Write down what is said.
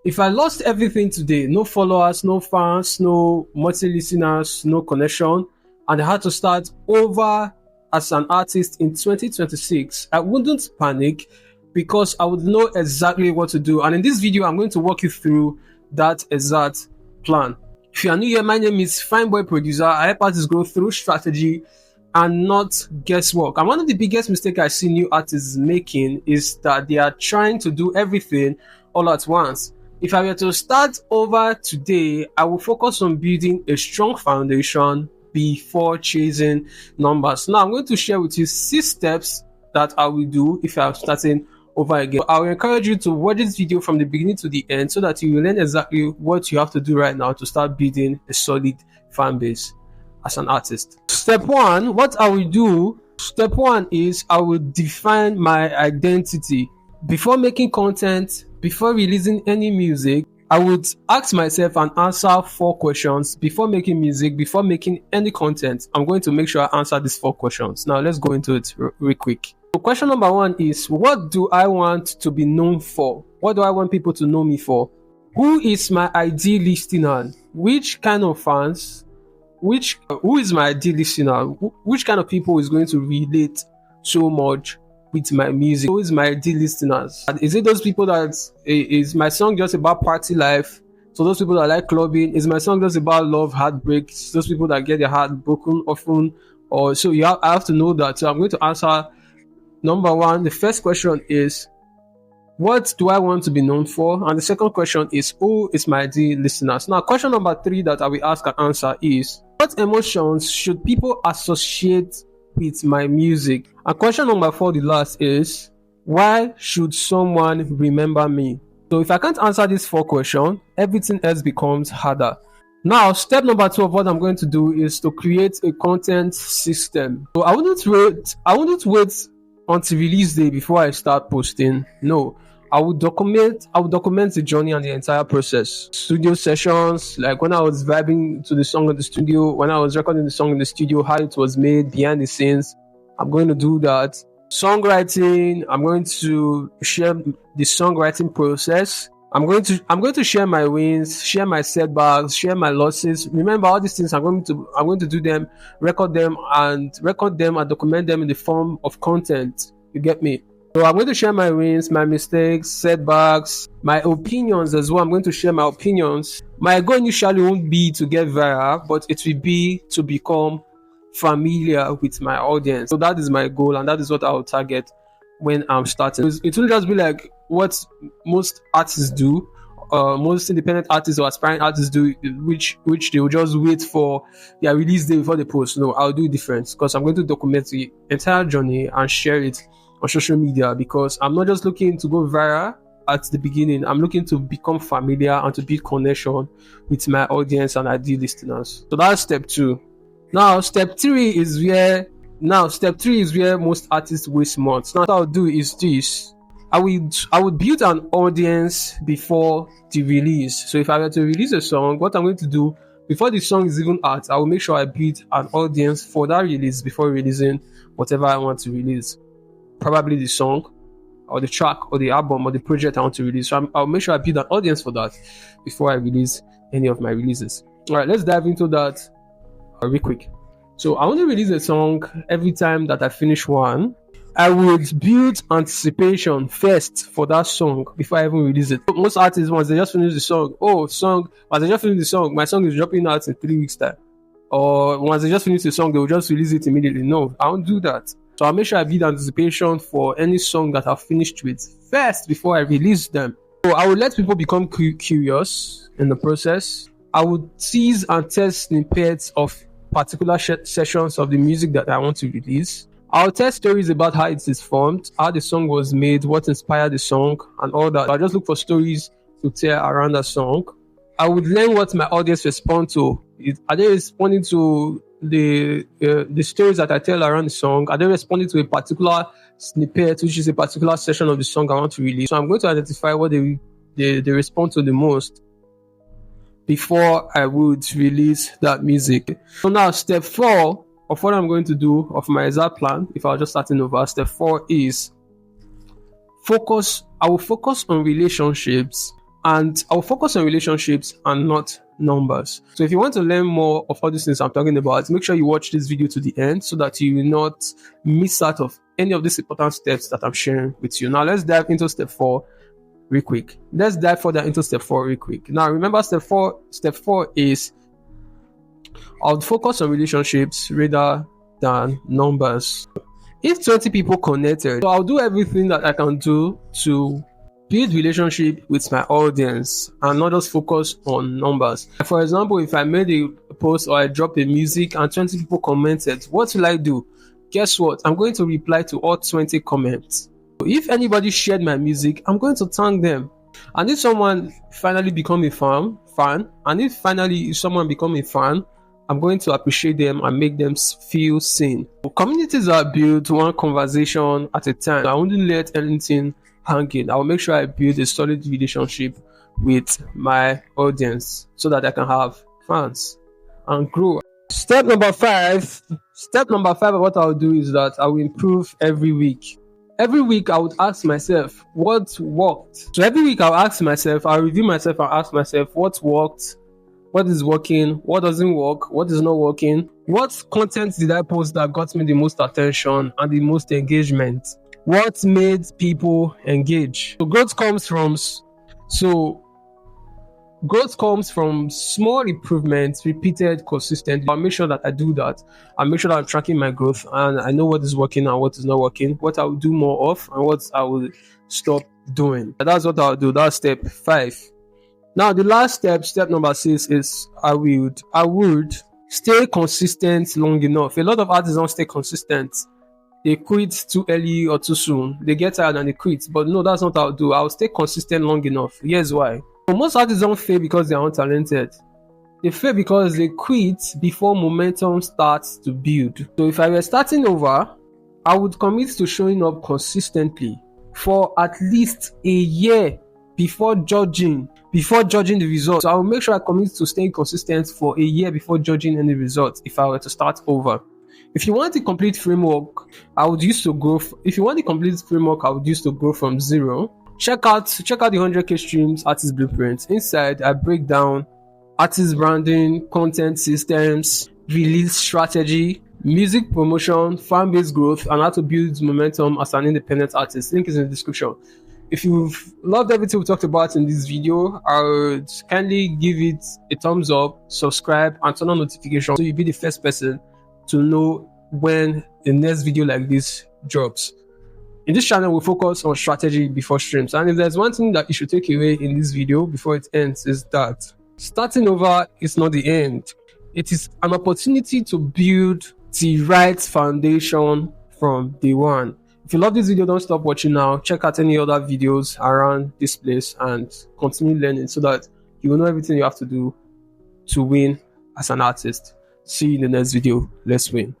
If I lost everything today, no followers, no fans, no monthly listeners, no connection, and I had to start over as an artist in 2026, I wouldn't panic because I would know exactly what to do. And in this video, I'm going to walk you through that exact plan. If you are new here, my name is Fanboy Producer. I help artists grow through strategy and not guesswork. And one of the biggest mistakes I see new artists making is that they are trying to do everything all at once. If I were to start over today, I will focus on building a strong foundation before chasing numbers. Now, I'm going to share with you 6 steps that I will do if I'm starting over again. I will encourage you to watch this video from the beginning to the end so that you will learn exactly what you have to do right now to start building a solid fan base as an artist. Step 1, what I will do, step 1 is I will define my identity. Before making content, before releasing any music, I would ask myself and answer 4 questions before making music, before making any content. I'm going to make sure I answer these 4 questions. Now let's go into it real quick. So question number 1 is, what do I want to be known for? What do I want people to know me for? Who is my ideal listener? Which kind of fans? Who is my ideal listener? Which kind of people is going to relate so much with my music? Who is my ideal listeners? Is it those people that is my song just about party life? So those people that like clubbing? Is my song just about love, heartbreak? Those people that get their heart broken often? Or so I have to know that. So I'm going to answer number 1. The first question is, what do I want to be known for? And the second question is, who is my ideal listeners? Now, question number 3 that I will ask and answer is, what emotions should people associate with my music? And question number 4, the last, is, why should someone remember me? So if I can't answer these 4 questions, everything else becomes harder. Now, step number 2 of what I'm going to do is to create a content system. So I wouldn't wait until release day before I start posting. No, I would document the journey and the entire process. Studio sessions, like when I was vibing to the song in the studio, when I was recording the song in the studio, how it was made behind the scenes. I'm going to do that. Songwriting, I'm going to share the songwriting process. I'm going to share my wins, share my setbacks, share my losses. Remember, all these things I'm going to do them, record them and document them in the form of content. You get me? So I'm going to share my wins, my mistakes, setbacks, my opinions as well. I'm going to share my opinions. My goal initially won't be to get viral, but it will be to become familiar with my audience. So that is my goal, and that is what I will target when I'm starting. It will just be like what most artists do, most independent artists or aspiring artists do, which they will just wait for their release day before they post. No, I'll do different because I'm going to document the entire journey and share it on social media, because I'm not just looking to go viral at the beginning. I'm looking to become familiar and to build connection with my audience and ideal listeners. So that's step 2. Now, step 3 is where most artists waste months. Now, what I'll do is this. I would build an audience before the release. So if I were to release a song, what I'm going to do before the song is even out, I will make sure I build an audience for that release before releasing whatever I want to release. Probably the song or the track or the album or the project I want to release. So I'll make sure I build an audience for that before I release any of my releases. All right, let's dive into that real quick. So I want to release a song every time that I finish one. I would build anticipation first for that song before I even release it. Most artists, once they just finish the song, my song is dropping out in 3 weeks time. Or once they just finish the song, they will just release it immediately. No, I won't do that. So I'll make sure I build anticipation for any song that I've finished with first before I release them. So I will let people become curious in the process. I would tease and test snippets of particular sessions of the music that I want to release. I'll tell stories about how it is formed, how the song was made, what inspired the song, and all that. I'll just look for stories to tell around that song. I would learn what my audience respond to. Are they responding to the stories that I tell around the song? Are they responding to a particular snippet, which is a particular session of the song I want to release? So I'm going to identify what they respond to the most before I would release that music. So now step 4 of what I'm going to do of my exact plan, if I was just starting over, step 4 is focus. I will focus on relationships And I'll focus on relationships and not numbers. So if you want to learn more of all these things I'm talking about, make sure you watch this video to the end so that you will not miss out of any of these important steps that I'm sharing with you. Now let's dive into step 4 real quick. Let's dive further into step 4 real quick. Now remember, step four is I'll focus on relationships rather than numbers. If 20 people connected, so I'll do everything that I can do to build relationship with my audience and not just focus on numbers. For example, if I made a post or I dropped a music and 20 people commented, what will I do? Guess what? I'm going to reply to all 20 comments. If anybody shared my music, I'm going to thank them. And if someone finally become a fan, and if someone become a fan, I'm going to appreciate them and make them feel seen. Communities are built one conversation at a time. I wouldn't let anything hanging. I will make sure I build a solid relationship with my audience so that I can have fans and grow. Step number five of what I'll do is that I will improve every week. Every week I would ask myself what worked. So every week I'll ask myself, I'll review myself and ask myself what worked, what is working, what doesn't work, what is not working, what content did I post that got me the most attention and the most engagement, what made people engage. So growth comes from small improvements repeated consistently. I'll make sure that I do that. I'll make sure that I'm tracking my growth and I know what is working and what is not working, what I will do more of and what I will stop doing. That's what I'll do. That's step 5. Now the last step number 6, is I would stay consistent long enough. A lot of artists don't stay consistent. They quit too early or too soon. They get tired and they quit. But no, that's not what I'll do. I'll stay consistent long enough. Here's why. Most artists don't fail because they're untalented. They fail because they quit before momentum starts to build. So if I were starting over, I would commit to showing up consistently for at least a year before judging the results. So I will make sure I commit to staying consistent for a year before judging any results if I were to start over. If you want the complete framework, I would use to grow from 0. Check out the 100K streams artist blueprint. Inside, I break down artist branding, content systems, release strategy, music promotion, fan base growth, and how to build momentum as an independent artist. Link is in the description. If you've loved everything we talked about in this video, I would kindly give it a thumbs up, subscribe, and turn on notifications so you'll be the first person to know when the next video like this drops. In this channel, we focus on strategy before streams. And if there's one thing that you should take away in this video before it ends, is that starting over is not the end. It is an opportunity to build the right foundation from day one. If you love this video, don't stop watching now. Check out any other videos around this place and continue learning so that you will know everything you have to do to win as an artist. See you in the next video. Let's win.